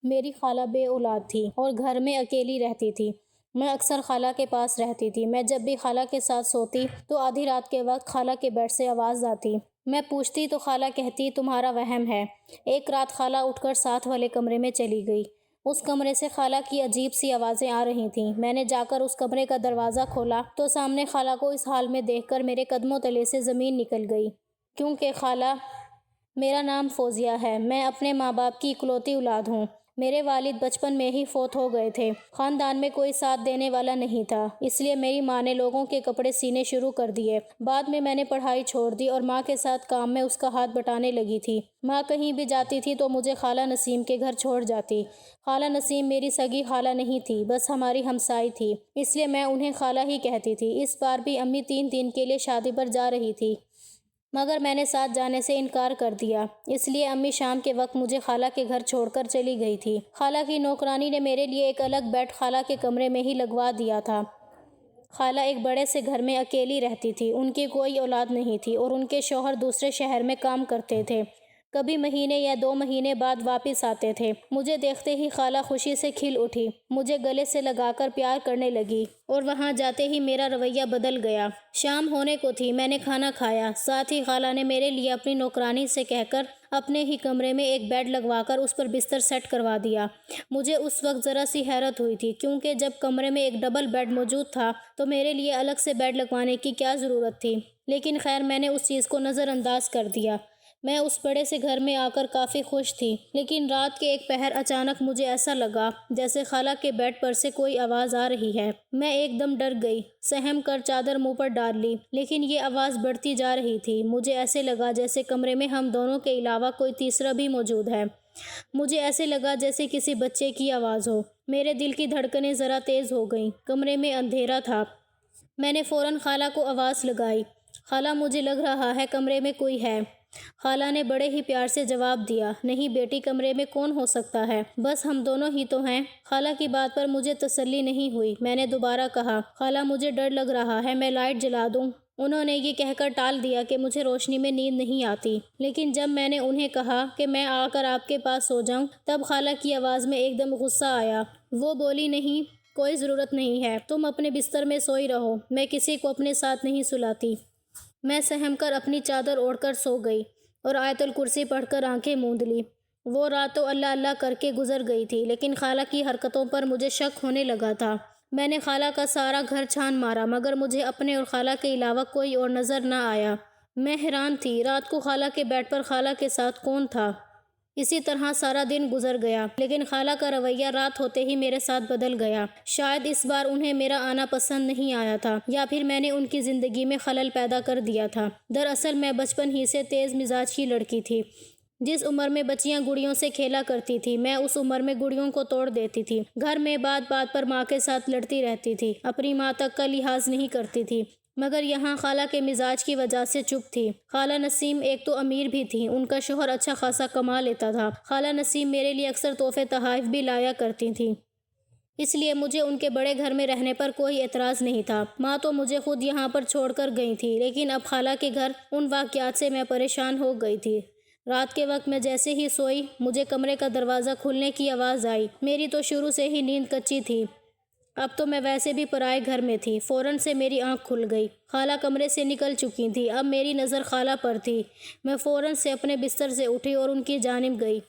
میری خالہ بے اولاد تھی اور گھر میں اکیلی رہتی تھی۔ میں اکثر خالہ کے پاس رہتی تھی۔ میں جب بھی خالہ کے ساتھ سوتی تو آدھی رات کے وقت خالہ کے بیڈ سے آواز آتی۔ میں پوچھتی تو خالہ کہتی تمہارا وہم ہے۔ ایک رات خالہ اٹھ کر ساتھ والے کمرے میں چلی گئی۔ اس کمرے سے خالہ کی عجیب سی آوازیں آ رہی تھیں۔ میں نے جا کر اس کمرے کا دروازہ کھولا تو سامنے خالہ کو اس حال میں دیکھ کر میرے قدموں تلے سے زمین نکل گئی۔ کیونکہ خالہ، میرا نام فوزیہ ہے۔ میں اپنے ماں باپ کی اکلوتی اولاد ہوں۔ میرے والد بچپن میں ہی فوت ہو گئے تھے۔ خاندان میں کوئی ساتھ دینے والا نہیں تھا، اس لیے میری ماں نے لوگوں کے کپڑے سینے شروع کر دیے۔ بعد میں نے پڑھائی چھوڑ دی اور ماں کے ساتھ کام میں اس کا ہاتھ بٹانے لگی تھی۔ ماں کہیں بھی جاتی تھی تو مجھے خالہ نسیم کے گھر چھوڑ جاتی۔ خالہ نسیم میری سگی خالہ نہیں تھی، بس ہماری ہمسائی تھی، اس لیے میں انہیں خالہ ہی کہتی تھی۔ اس بار بھی امی 3 دن کے لیے شادی پر جا رہی تھی، مگر میں نے ساتھ جانے سے انکار کر دیا، اس لیے امی شام کے وقت مجھے خالہ کے گھر چھوڑ کر چلی گئی تھی۔ خالہ کی نوکرانی نے میرے لیے ایک الگ بیڈ خالہ کے کمرے میں ہی لگوا دیا تھا۔ خالہ ایک بڑے سے گھر میں اکیلی رہتی تھی۔ ان کی کوئی اولاد نہیں تھی اور ان کے شوہر دوسرے شہر میں کام کرتے تھے، کبھی مہینے یا 2 مہینے بعد واپس آتے تھے۔ مجھے دیکھتے ہی خالہ خوشی سے کھل اٹھی، مجھے گلے سے لگا کر پیار کرنے لگی اور وہاں جاتے ہی میرا رویہ بدل گیا۔ شام ہونے کو تھی، میں نے کھانا کھایا، ساتھ ہی خالہ نے میرے لیے اپنی نوکرانی سے کہہ کر اپنے ہی کمرے میں ایک بیڈ لگوا کر اس پر بستر سیٹ کروا دیا۔ مجھے اس وقت ذرا سی حیرت ہوئی تھی، کیونکہ جب کمرے میں ایک ڈبل بیڈ موجود تھا تو میرے لیے الگ سے بیڈ لگوانے کی کیا ضرورت تھی، لیکن خیر میں نے اس چیز کو نظر انداز کر دیا۔ میں اس بڑے سے گھر میں آ کر کافی خوش تھی، لیکن رات کے ایک پہر اچانک مجھے ایسا لگا جیسے خالہ کے بیڈ پر سے کوئی آواز آ رہی ہے۔ میں ایک دم ڈر گئی، سہم کر چادر منہ پر ڈال لی، لیکن یہ آواز بڑھتی جا رہی تھی۔ مجھے ایسے لگا جیسے کمرے میں ہم دونوں کے علاوہ کوئی تیسرا بھی موجود ہے۔ مجھے ایسے لگا جیسے کسی بچے کی آواز ہو۔ میرے دل کی دھڑکنیں ذرا تیز ہو گئیں۔ کمرے میں اندھیرا تھا۔ میں نے فوراً خالہ کو آواز لگائی، خالہ مجھے لگ رہا ہے کمرے میں کوئی ہے۔ خالہ نے بڑے ہی پیار سے جواب دیا، نہیں بیٹی، کمرے میں کون ہو سکتا ہے، بس ہم دونوں ہی تو ہیں۔ خالہ کی بات پر مجھے تسلی نہیں ہوئی۔ میں نے دوبارہ کہا، خالہ مجھے ڈر لگ رہا ہے، میں لائٹ جلا دوں؟ انہوں نے یہ کہہ کر ٹال دیا کہ مجھے روشنی میں نیند نہیں آتی، لیکن جب میں نے انہیں کہا کہ میں آ کر آپ کے پاس سو جاؤں، تب خالہ کی آواز میں ایک دم غصہ آیا۔ وہ بولی، نہیں، کوئی ضرورت نہیں ہے، تم اپنے بستر میں سوئی رہو، میں کسی کو اپنے ساتھ نہیں سلاتی۔ میں سہم کر اپنی چادر اوڑھ کر سو گئی اور آیت الکرسی پڑھ کر آنکھیں موند لی۔ وہ رات تو اللہ اللہ کر کے گزر گئی تھی، لیکن خالہ کی حرکتوں پر مجھے شک ہونے لگا تھا۔ میں نے خالہ کا سارا گھر چھان مارا، مگر مجھے اپنے اور خالہ کے علاوہ کوئی اور نظر نہ آیا۔ میں حیران تھی، رات کو خالہ کے بیڈ پر خالہ کے ساتھ کون تھا؟ اسی طرح سارا دن گزر گیا، لیکن خالہ کا رویہ رات ہوتے ہی میرے ساتھ بدل گیا۔ شاید اس بار انہیں میرا آنا پسند نہیں آیا تھا، یا پھر میں نے ان کی زندگی میں خلل پیدا کر دیا تھا۔ دراصل میں بچپن ہی سے تیز مزاج کی لڑکی تھی۔ جس عمر میں بچیاں گڑیوں سے کھیلا کرتی تھی، میں اس عمر میں گڑیوں کو توڑ دیتی تھی۔ گھر میں بات بات پر ماں کے ساتھ لڑتی رہتی تھی، اپنی ماں تک کا لحاظ نہیں کرتی تھی، مگر یہاں خالہ کے مزاج کی وجہ سے چپ تھی۔ خالہ نسیم ایک تو امیر بھی تھی، ان کا شوہر اچھا خاصا کما لیتا تھا۔ خالہ نسیم میرے لیے اکثر تحفے تحائف بھی لایا کرتی تھیں، اس لیے مجھے ان کے بڑے گھر میں رہنے پر کوئی اعتراض نہیں تھا۔ ماں تو مجھے خود یہاں پر چھوڑ کر گئی تھی، لیکن اب خالہ کے گھر ان واقعات سے میں پریشان ہو گئی تھی۔ رات کے وقت میں جیسے ہی سوئی، مجھے کمرے کا دروازہ کھلنے کی آواز آئی۔ میری تو شروع سے ہی نیند کچی تھی، اب تو میں ویسے بھی پرائے گھر میں تھی۔ فوراً سے میری آنکھ کھل گئی۔ خالہ کمرے سے نکل چکی تھی، اب میری نظر خالہ پر تھی۔ میں فوراً سے اپنے بستر سے اٹھی اور ان کی جانب گئی۔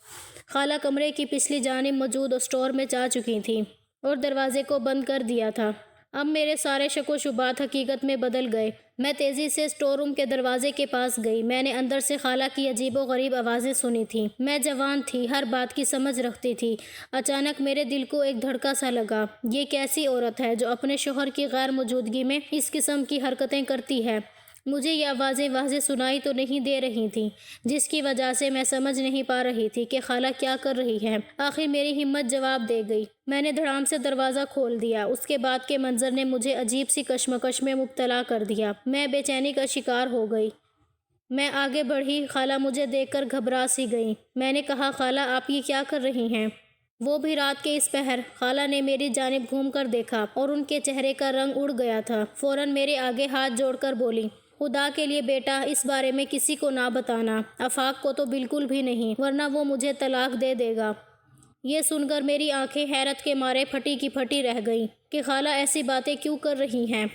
خالہ کمرے کی پچھلی جانب موجود اسٹور میں جا چکی تھیں اور دروازے کو بند کر دیا تھا۔ اب میرے سارے شک و شبہات حقیقت میں بدل گئے۔ میں تیزی سے اسٹور روم کے دروازے کے پاس گئی۔ میں نے اندر سے خالہ کی عجیب و غریب آوازیں سنی تھیں۔ میں جوان تھی، ہر بات کی سمجھ رکھتی تھی۔ اچانک میرے دل کو ایک دھڑکا سا لگا، یہ کیسی عورت ہے جو اپنے شوہر کی غیر موجودگی میں اس قسم کی حرکتیں کرتی ہے؟ مجھے یہ آوازیں واضح سنائی تو نہیں دے رہی تھیں، جس کی وجہ سے میں سمجھ نہیں پا رہی تھی کہ خالہ کیا کر رہی ہے۔ آخر میری ہمت جواب دے گئی۔ میں نے دھڑام سے دروازہ کھول دیا۔ اس کے بعد کے منظر نے مجھے عجیب سی کشمکش میں مبتلا کر دیا۔ میں بے چینی کا شکار ہو گئی۔ میں آگے بڑھی، خالہ مجھے دیکھ کر گھبرا سی گئیں۔ میں نے کہا، خالہ آپ یہ کیا کر رہی ہیں؟ وہ بھی رات کے اس پہر؟ خالہ نے میری جانب گھوم کر دیکھا اور ان کے چہرے کا رنگ اڑ گیا تھا۔ فوراً میرے آگے ہاتھ جوڑ کر بولی، خدا کے لیے بیٹا اس بارے میں کسی کو نہ بتانا، آفاق کو تو بالکل بھی نہیں، ورنہ وہ مجھے طلاق دے دے گا۔ یہ سن کر میری آنکھیں حیرت کے مارے پھٹی کی پھٹی رہ گئیں کہ خالہ ایسی باتیں کیوں کر رہی ہیں۔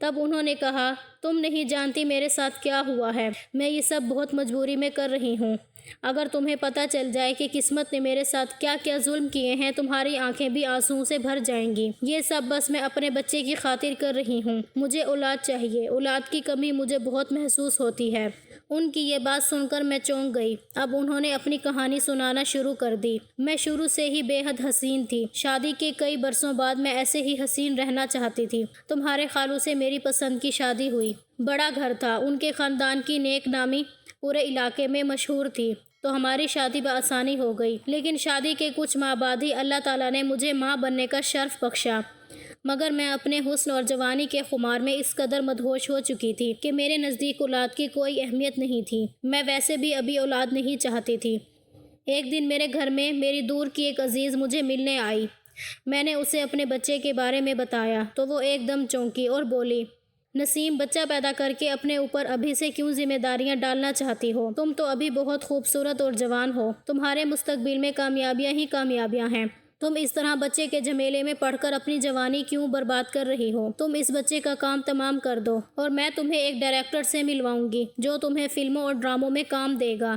تب انہوں نے کہا، تم نہیں جانتی میرے ساتھ کیا ہوا ہے، میں یہ سب بہت مجبوری میں کر رہی ہوں۔ اگر تمہیں پتہ چل جائے کہ قسمت نے میرے ساتھ کیا کیا ظلم کیے ہیں، تمہاری آنکھیں بھی آنسوؤں سے بھر جائیں گی۔ یہ سب بس میں اپنے بچے کی خاطر کر رہی ہوں۔ مجھے اولاد چاہیے، اولاد کی کمی مجھے بہت محسوس ہوتی ہے۔ ان کی یہ بات سن کر میں چونک گئی۔ اب انہوں نے اپنی کہانی سنانا شروع کر دی۔ میں شروع سے ہی بے حد حسین تھی۔ شادی کے کئی برسوں بعد میں ایسے ہی حسین رہنا چاہتی تھی۔ تمہارے خالو سے میری پسند کی شادی ہوئی۔ بڑا گھر تھا، ان کے خاندان کی نیک نامی پورے علاقے میں مشہور تھی، تو ہماری شادی بآسانی ہو گئی۔ لیکن شادی کے کچھ ماہ بعد ہی اللہ تعالیٰ نے مجھے ماں بننے کا شرف بخشا، مگر میں اپنے حسن اور جوانی کے خمار میں اس قدر مدہوش ہو چکی تھی کہ میرے نزدیک اولاد کی کوئی اہمیت نہیں تھی۔ میں ویسے بھی ابھی اولاد نہیں چاہتی تھی۔ ایک دن میرے گھر میں میری دور کی ایک عزیز مجھے ملنے آئی۔ میں نے اسے اپنے بچے کے بارے میں بتایا تو وہ ایک دم چونکی اور بولی، نسیم، بچہ پیدا کر کے اپنے اوپر ابھی سے کیوں ذمہ داریاں ڈالنا چاہتی ہو؟ تم تو ابھی بہت خوبصورت اور جوان ہو، تمہارے مستقبل میں کامیابیاں ہی کامیابیاں ہیں۔ تم اس طرح بچے کے جھمیلے میں پڑھ کر اپنی جوانی کیوں برباد کر رہی ہو؟ تم اس بچے کا کام تمام کر دو اور میں تمہیں ایک ڈائریکٹر سے ملواؤں گی جو تمہیں فلموں اور ڈراموں میں کام دے گا۔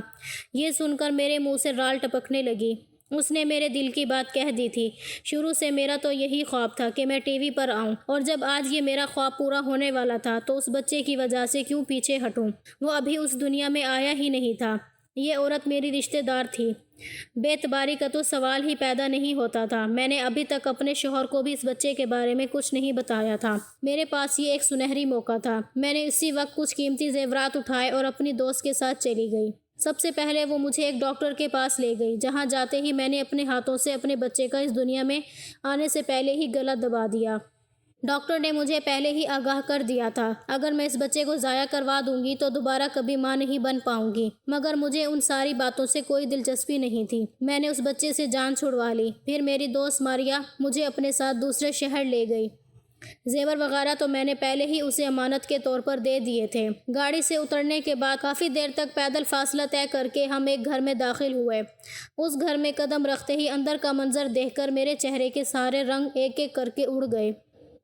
یہ سن کر میرے منہ سے رال ٹپکنے لگی۔ اس نے میرے دل کی بات کہہ دی تھی۔ شروع سے میرا تو یہی خواب تھا کہ میں ٹی وی پر آؤں، اور جب آج یہ میرا خواب پورا ہونے والا تھا تو اس بچے کی وجہ سے کیوں پیچھے ہٹوں؟ وہ ابھی اس دنیا میں آیا ہی نہیں تھا۔ یہ عورت میری رشتہ دار تھی۔ بے اعتباری کا تو سوال ہی پیدا نہیں ہوتا تھا۔ میں نے ابھی تک اپنے شوہر کو بھی اس بچے کے بارے میں کچھ نہیں بتایا تھا۔ میرے پاس یہ ایک سنہری موقع تھا۔ میں نے اسی وقت کچھ قیمتی زیورات اٹھائے اور اپنی دوست کے ساتھ چلی گئی۔ سب سے پہلے وہ مجھے ایک ڈاکٹر کے پاس لے گئی، جہاں جاتے ہی میں نے اپنے ہاتھوں سے اپنے بچے کا اس دنیا میں آنے سے پہلے ہی گلا دبا دیا۔ ڈاکٹر نے مجھے پہلے ہی آگاہ کر دیا تھا، اگر میں اس بچے کو ضائع کروا دوں گی تو دوبارہ کبھی ماں نہیں بن پاؤں گی۔ مگر مجھے ان ساری باتوں سے کوئی دلچسپی نہیں تھی۔ میں نے اس بچے سے جان چھڑوا لی۔ پھر میری دوست ماریا مجھے اپنے ساتھ دوسرے شہر لے گئی۔ زیور وغیرہ تو میں نے پہلے ہی اسے امانت کے طور پر دے دیے تھے۔ گاڑی سے اترنے کے بعد کافی دیر تک پیدل فاصلہ طے کر کے ہم ایک گھر میں داخل ہوئے۔ اس گھر میں قدم رکھتے ہی اندر کا منظر دیکھ کر میرے چہرے کے سارے رنگ ایک ایک کر کے اڑ گئے،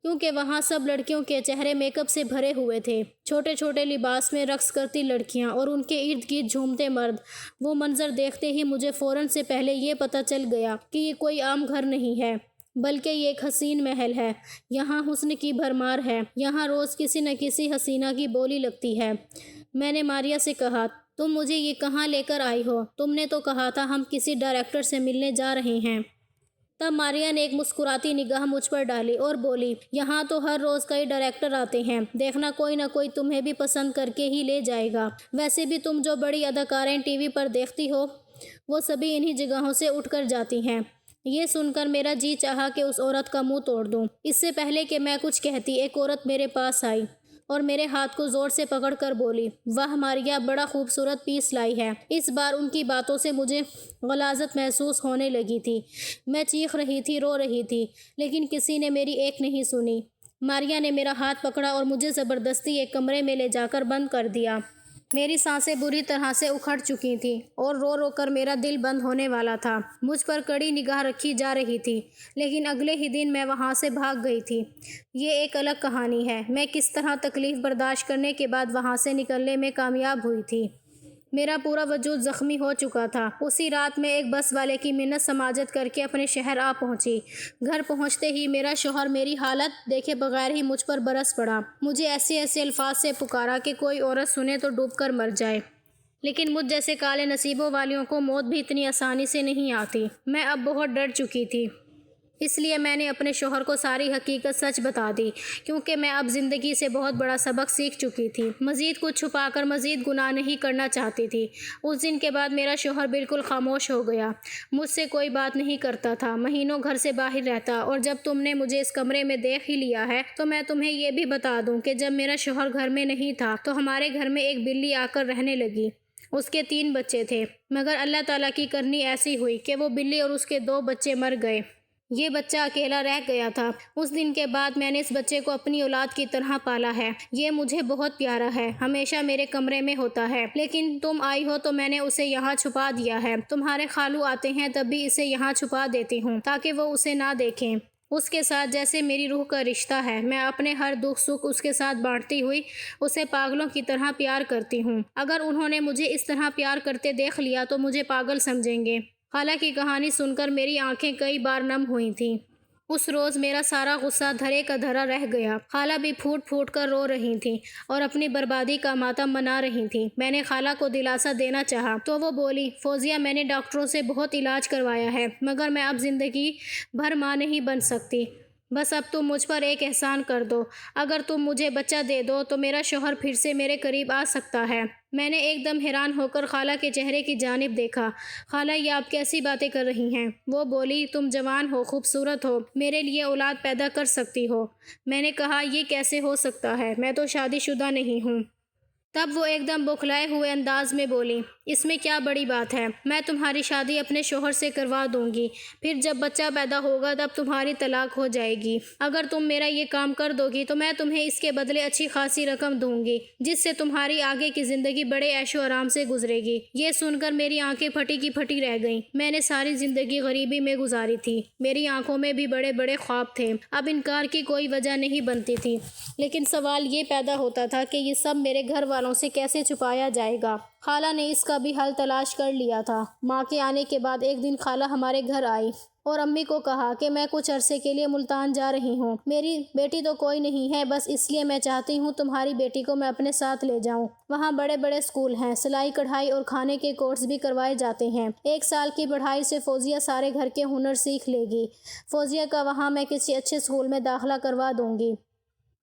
کیونکہ وہاں سب لڑکیوں کے چہرے میک اپ سے بھرے ہوئے تھے۔ چھوٹے چھوٹے لباس میں رقص کرتی لڑکیاں اور ان کے ارد گرد جھومتے مرد۔ وہ منظر دیکھتے ہی مجھے فوراً سے پہلے یہ پتہ چل گیا کہ یہ کوئی عام گھر نہیں ہے، بلکہ یہ ایک حسین محل ہے۔ یہاں حسن کی بھرمار ہے، یہاں روز کسی نہ کسی حسینہ کی بولی لگتی ہے۔ میں نے ماریا سے کہا، تم مجھے یہ کہاں لے کر آئی ہو؟ تم نے تو کہا تھا ہم کسی ڈائریکٹر سے ملنے جا رہے ہیں۔ تب ماریا نے ایک مسکراتی نگاہ مجھ پر ڈالی اور بولی، یہاں تو ہر روز کئی ڈائریکٹر آتے ہیں، دیکھنا کوئی نہ کوئی تمہیں بھی پسند کر کے ہی لے جائے گا۔ ویسے بھی تم جو بڑی اداکاریں ٹی وی پر دیکھتی ہو وہ سبھی انہی جگہوں سے اٹھ کر جاتی ہیں۔ یہ سن کر میرا جی چاہا کہ اس عورت کا منہ توڑ دوں۔ اس سے پہلے کہ میں کچھ کہتی، ایک عورت میرے پاس آئی اور میرے ہاتھ کو زور سے پکڑ کر بولی، واہ ماریا، بڑا خوبصورت پیس لائی ہے۔ اس بار ان کی باتوں سے مجھے غلاظت محسوس ہونے لگی تھی۔ میں چیخ رہی تھی، رو رہی تھی، لیکن کسی نے میری ایک نہیں سنی۔ ماریا نے میرا ہاتھ پکڑا اور مجھے زبردستی ایک کمرے میں لے جا کر بند کر دیا۔ میری سانسیں بری طرح سے اکھڑ چکی تھیں اور رو رو کر میرا دل بند ہونے والا تھا۔ مجھ پر کڑی نگاہ رکھی جا رہی تھی، لیکن اگلے ہی دن میں وہاں سے بھاگ گئی تھی۔ یہ ایک الگ کہانی ہے، میں کس طرح تکلیف برداشت کرنے کے بعد وہاں سے نکلنے میں کامیاب ہوئی تھی۔ میرا پورا وجود زخمی ہو چکا تھا۔ اسی رات میں ایک بس والے کی منت سماجت کر کے اپنے شہر آ پہنچی۔ گھر پہنچتے ہی میرا شوہر میری حالت دیکھے بغیر ہی مجھ پر برس پڑا۔ مجھے ایسے ایسے الفاظ سے پکارا کہ کوئی عورت سنے تو ڈوب کر مر جائے، لیکن مجھ جیسے کالے نصیبوں والیوں کو موت بھی اتنی آسانی سے نہیں آتی۔ میں اب بہت ڈر چکی تھی، اس لیے میں نے اپنے شوہر کو ساری حقیقت سچ بتا دی، کیونکہ میں اب زندگی سے بہت بڑا سبق سیکھ چکی تھی۔ مزید کچھ چھپا کر مزید گناہ نہیں کرنا چاہتی تھی۔ اس دن کے بعد میرا شوہر بالکل خاموش ہو گیا، مجھ سے کوئی بات نہیں کرتا تھا، مہینوں گھر سے باہر رہتا۔ اور جب تم نے مجھے اس کمرے میں دیکھ ہی لیا ہے تو میں تمہیں یہ بھی بتا دوں کہ جب میرا شوہر گھر میں نہیں تھا تو ہمارے گھر میں ایک بلی آ کر رہنے لگی۔ اس کے 3 بچے تھے، مگر اللہ تعالیٰ کی کرنی ایسی ہوئی کہ وہ بلی اور اس کے 2 بچے مر گئے۔ یہ بچہ اکیلا رہ گیا تھا۔ اس دن کے بعد میں نے اس بچے کو اپنی اولاد کی طرح پالا ہے۔ یہ مجھے بہت پیارا ہے، ہمیشہ میرے کمرے میں ہوتا ہے، لیکن تم آئی ہو تو میں نے اسے یہاں چھپا دیا ہے۔ تمہارے خالو آتے ہیں تب بھی اسے یہاں چھپا دیتی ہوں تاکہ وہ اسے نہ دیکھیں۔ اس کے ساتھ جیسے میری روح کا رشتہ ہے، میں اپنے ہر دکھ سکھ اس کے ساتھ بانٹتی ہوئی اسے پاگلوں کی طرح پیار کرتی ہوں۔ اگر انہوں نے مجھے اس طرح پیار کرتے دیکھ لیا تو مجھے پاگل سمجھیں گے۔ خالہ کی کہانی سن کر میری آنکھیں کئی بار نم ہوئی تھیں۔ اس روز میرا سارا غصہ دھرے کا دھرا رہ گیا۔ خالہ بھی پھوٹ پھوٹ کر رو رہی تھیں اور اپنی بربادی کا ماتم منا رہی تھیں۔ میں نے خالہ کو دلاسا دینا چاہا تو وہ بولی، فوزیہ میں نے ڈاکٹروں سے بہت علاج کروایا ہے، مگر میں اب زندگی بھر ماں نہیں بن سکتی۔ بس اب تم مجھ پر ایک احسان کر دو، اگر تم مجھے بچہ دے دو تو میرا شوہر پھر سے میرے قریب آ سکتا ہے۔ میں نے ایک دم حیران ہو کر خالہ کے چہرے کی جانب دیکھا۔ خالہ یہ آپ کیسی باتیں کر رہی ہیں؟ وہ بولی، تم جوان ہو، خوبصورت ہو، میرے لیے اولاد پیدا کر سکتی ہو۔ میں نے کہا، یہ کیسے ہو سکتا ہے؟ میں تو شادی شدہ نہیں ہوں۔ تب وہ ایک دم بوکھلائے ہوئے انداز میں بولی، اس میں کیا بڑی بات ہے؟ میں تمہاری شادی اپنے شوہر سے کروا دوں گی، پھر جب بچہ پیدا ہوگا تب تمہاری طلاق ہو جائے گی۔ اگر تم میرا یہ کام کر دو گی تو میں تمہیں اس کے بدلے اچھی خاصی رقم دوں گی، جس سے تمہاری آگے کی زندگی بڑے عیش و آرام سے گزرے گی۔ یہ سن کر میری آنکھیں پھٹی کی پھٹی رہ گئیں۔ میں نے ساری زندگی غریبی میں گزاری تھی، میری آنکھوں میں بھی بڑے بڑے خواب تھے، اب انکار کی کوئی وجہ نہیں بنتی تھی، لیکن سوال یہ پیدا ہوتا تھا کہ یہ سب میرے گھر والوں سے کیسے چھپایا جائے گا۔ خالہ نے اس کا بھی حل تلاش کر لیا تھا۔ ماں کے آنے کے بعد ایک دن خالہ ہمارے گھر آئی اور امی کو کہا کہ میں کچھ عرصے کے لیے ملتان جا رہی ہوں۔ میری بیٹی تو کوئی نہیں ہے، بس اس لیے میں چاہتی ہوں تمہاری بیٹی کو میں اپنے ساتھ لے جاؤں۔ وہاں بڑے بڑے اسکول ہیں، سلائی کڑھائی اور کھانے کے کورس بھی کروائے جاتے ہیں۔ 1 سال کی پڑھائی سے فوزیہ سارے گھر کے ہنر سیکھ لے گی۔ فوزیہ کا وہاں میں کسی اچھے اسکول میں داخلہ کروا دوں گی۔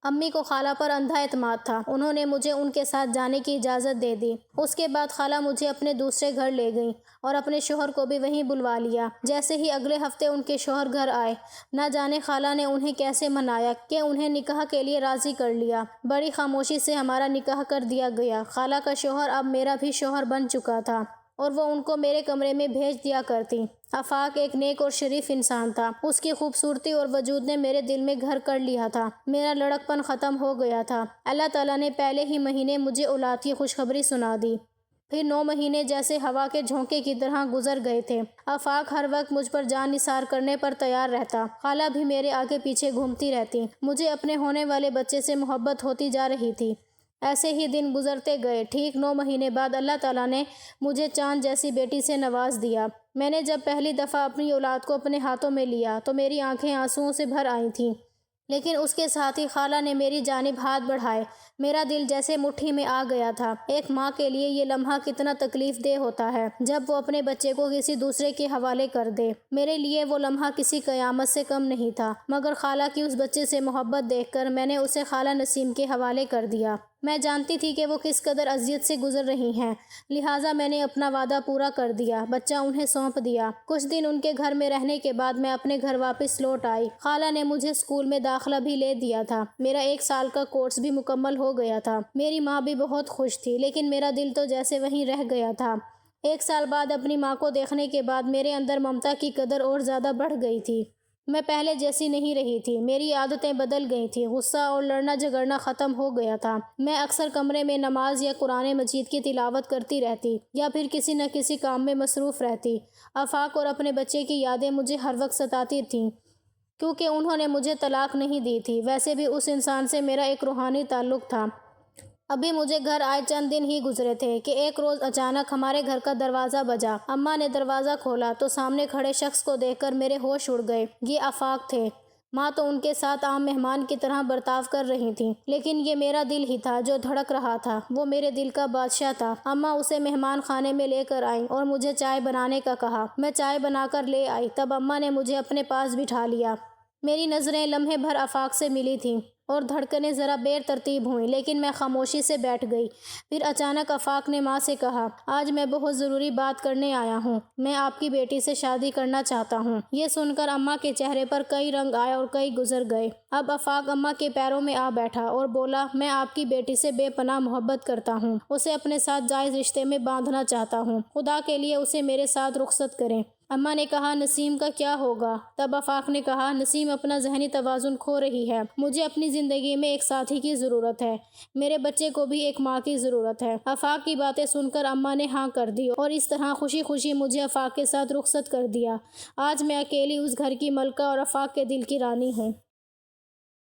امی کو خالہ پر اندھا اعتماد تھا، انہوں نے مجھے ان کے ساتھ جانے کی اجازت دے دی۔ اس کے بعد خالہ مجھے اپنے دوسرے گھر لے گئیں اور اپنے شوہر کو بھی وہیں بلوا لیا۔ جیسے ہی اگلے ہفتے ان کے شوہر گھر آئے، نہ جانے خالہ نے انہیں کیسے منایا کہ انہیں نکاح کے لیے راضی کر لیا۔ بڑی خاموشی سے ہمارا نکاح کر دیا گیا۔ خالہ کا شوہر اب میرا بھی شوہر بن چکا تھا اور وہ ان کو میرے کمرے میں بھیج دیا کرتی۔ آفاق ایک نیک اور شریف انسان تھا، اس کی خوبصورتی اور وجود نے میرے دل میں گھر کر لیا تھا۔ میرا لڑکپن ختم ہو گیا تھا۔ اللہ تعالیٰ نے پہلے ہی مہینے مجھے اولاد کی خوشخبری سنا دی، پھر 9 مہینے جیسے ہوا کے جھونکے کی طرح گزر گئے تھے۔ آفاق ہر وقت مجھ پر جان نثار کرنے پر تیار رہتا، خالہ بھی میرے آگے پیچھے گھومتی رہتی۔ مجھے اپنے ہونے والے بچے سے محبت ہوتی جا رہی تھی۔ ایسے ہی دن گزرتے گئے۔ ٹھیک 9 مہینے بعد اللہ تعالیٰ نے مجھے چاند جیسی بیٹی سے نواز دیا۔ میں نے جب پہلی دفعہ اپنی اولاد کو اپنے ہاتھوں میں لیا تو میری آنکھیں آنسوؤں سے بھر آئی تھیں، لیکن اس کے ساتھ ہی خالہ نے میری جانب ہاتھ بڑھائے۔ میرا دل جیسے مٹھی میں آ گیا تھا۔ ایک ماں کے لیے یہ لمحہ کتنا تکلیف دہ ہوتا ہے جب وہ اپنے بچے کو کسی دوسرے کے حوالے کر دے۔ میرے لیے وہ لمحہ کسی قیامت سے کم نہیں تھا، مگر خالہ کی اس بچے سے محبت دیکھ کر میں نے اسے خالہ نسیم کے حوالے کر دیا۔ میں جانتی تھی کہ وہ کس قدر اذیت سے گزر رہی ہیں، لہٰذا میں نے اپنا وعدہ پورا کر دیا، بچہ انہیں سونپ دیا۔ کچھ دن ان کے گھر میں رہنے کے بعد میں اپنے گھر واپس لوٹ آئی۔ خالہ نے مجھے اسکول میں داخلہ بھی لے دیا تھا، میرا 1 سال کا کورس بھی مکمل ہو گیا تھا۔ میری ماں بھی بہت خوش تھی، لیکن میرا دل تو جیسے وہیں رہ گیا تھا۔ 1 سال بعد اپنی ماں کو دیکھنے کے بعد میرے اندر ممتا کی قدر اور زیادہ بڑھ گئی تھی۔ میں پہلے جیسی نہیں رہی تھی، میری عادتیں بدل گئی تھیں، غصہ اور لڑنا جھگڑنا ختم ہو گیا تھا۔ میں اکثر کمرے میں نماز یا قرآن مجید کی تلاوت کرتی رہتی یا پھر کسی نہ کسی کام میں مصروف رہتی۔ آفاق اور اپنے بچے کی یادیں مجھے ہر وقت ستاتی تھیں، کیونکہ انہوں نے مجھے طلاق نہیں دی تھی۔ ویسے بھی اس انسان سے میرا ایک روحانی تعلق تھا۔ ابھی مجھے گھر آئے چند دن ہی گزرے تھے کہ ایک روز اچانک ہمارے گھر کا دروازہ بجا۔ اماں نے دروازہ کھولا تو سامنے کھڑے شخص کو دیکھ کر میرے ہوش اڑ گئے۔ یہ آفاق تھے۔ ماں تو ان کے ساتھ عام مہمان کی طرح برتاؤ کر رہی تھیں، لیکن یہ میرا دل ہی تھا جو دھڑک رہا تھا۔ وہ میرے دل کا بادشاہ تھا۔ اماں اسے مہمان خانے میں لے کر آئیں اور مجھے چائے بنانے کا کہا۔ میں چائے بنا کر لے آئی، تب اماں نے مجھے اپنے پاس بٹھا لیا۔ میری نظریں لمحے بھر آفاق سے ملی تھیں اور دھڑکنیں ذرا بے ترتیب ہوئیں، لیکن میں خاموشی سے بیٹھ گئی۔ پھر اچانک آفاق نے ماں سے کہا، آج میں بہت ضروری بات کرنے آیا ہوں، میں آپ کی بیٹی سے شادی کرنا چاہتا ہوں۔ یہ سن کر اماں کے چہرے پر کئی رنگ آئے اور کئی گزر گئے۔ اب آفاق اماں کے پیروں میں آ بیٹھا اور بولا، میں آپ کی بیٹی سے بے پناہ محبت کرتا ہوں، اسے اپنے ساتھ جائز رشتے میں باندھنا چاہتا ہوں، خدا کے لیے اسے میرے ساتھ رخصت کریں۔ اماں نے کہا نسیم کا کیا ہوگا؟ تب آفاق نے کہا نسیم اپنا ذہنی توازن کھو رہی ہے، مجھے اپنی زندگی میں ایک ساتھی کی ضرورت ہے، میرے بچے کو بھی ایک ماں کی ضرورت ہے۔ آفاق کی باتیں سن کر اماں نے ہاں کر دی اور اس طرح خوشی خوشی مجھے آفاق کے ساتھ رخصت کر دیا۔ آج میں اکیلی اس گھر کی ملکہ اور آفاق کے دل کی رانی ہوں۔